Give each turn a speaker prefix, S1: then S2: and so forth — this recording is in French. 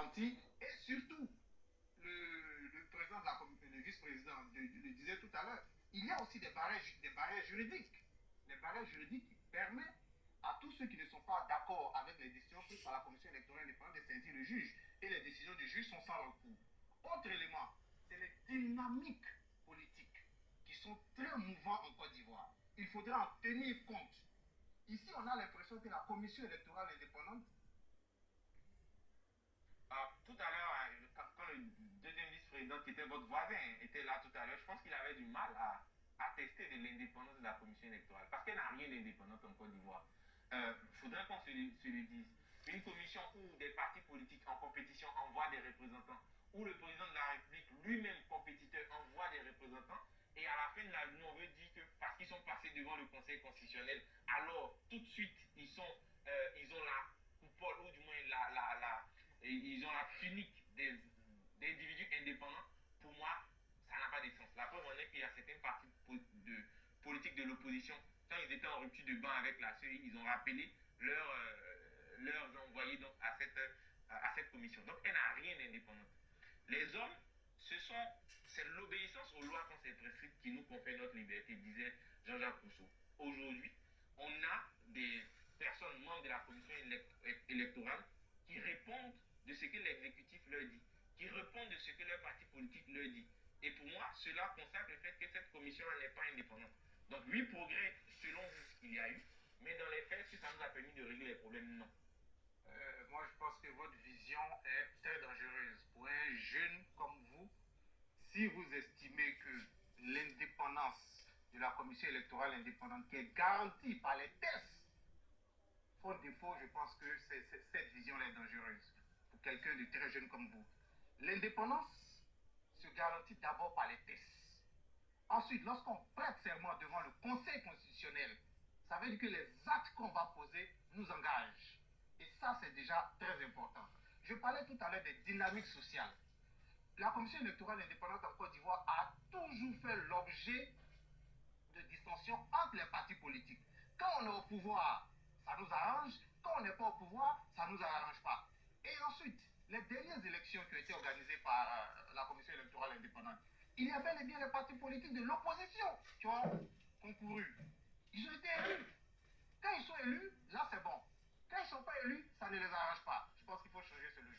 S1: garanties et surtout, le président de la communauté, le vice-président le disait tout à l'heure, il y a aussi des barrières juridiques. Les barrières juridiques qui permettent à tous ceux qui ne sont pas d'accord avec les décisions prises par la commission électorale indépendante de saisir le juge. Et les décisions du juge sont sans recours. Autre élément, c'est les dynamiques politiques qui sont très mouvantes en Côte d'Ivoire. Il faudra en tenir compte. Ici, on a l'impression que la commission électorale indépendante.
S2: Tout à l'heure, quand le deuxième vice-président, qui était votre voisin, était là tout à l'heure, je pense qu'il avait du mal à tester de l'indépendance de la commission électorale. Parce qu'elle n'a rien d'indépendante en Côte d'Ivoire. Il faudrait qu'on se le dise. Une commission où des partis politiques en compétition envoient des représentants, où le président de la République, lui-même compétiteur, envoie des représentants, et à la fin de la journée, on veut dire que parce qu'ils sont passés devant le Conseil constitutionnel, alors tout de suite, ils ont la coupole, ou du moins ils ont la tunique des individus indépendants. Pour moi, ça n'a pas de sens. La preuve en est qu'il y a certains partis politiques de l'opposition, quand ils étaient en rupture de banc avec la CEI, ils ont rappelé leurs envoyés donc, à cette commission. Donc, elle n'a rien d'indépendant. Les hommes, c'est l'obéissance aux lois qu'on s'est prescrites qui nous confère notre liberté, disait Jean-Jacques Rousseau. Aujourd'hui, on a des personnes membres de la commission électorale qui répondent de ce que l'exécutif leur dit, qui répondent de ce que leur parti politique leur dit. Et pour moi, cela consacre le fait que cette commission-là n'est pas indépendante. Donc, oui, progrès, selon vous, il y a eu, mais dans les faits, est-ce que ça nous a permis de régler les problèmes? Non.
S1: Moi, je pense que votre vision est très dangereuse. Pour un jeune comme vous, si vous estimez que l'indépendance de la commission électorale indépendante qui est garantie par les tests font défaut, je pense que cette vision-là est dangereuse pour quelqu'un de très jeune comme vous. L'indépendance se garantit d'abord par les tests. Ensuite, lorsqu'on prête serment devant le Conseil constitutionnel, ça veut dire que les actes qu'on va poser nous engagent. Et ça, c'est déjà très important. Je parlais tout à l'heure des dynamiques sociales. La commission électorale indépendante en Côte d'Ivoire a toujours fait l'objet de dissensions entre les partis politiques. Quand on est au pouvoir, ça nous arrange. Quand on n'est pas au pouvoir, ça ne nous arrange pas. Et ensuite, les dernières élections qui ont été organisées par la commission électorale indépendante, il y a bel et bien les partis politiques de l'opposition qui ont concouru. Ils ont été élus. Quand ils sont élus, là c'est bon. Quand ils ne sont pas élus, ça ne les arrange pas. Je pense qu'il faut changer ce logique.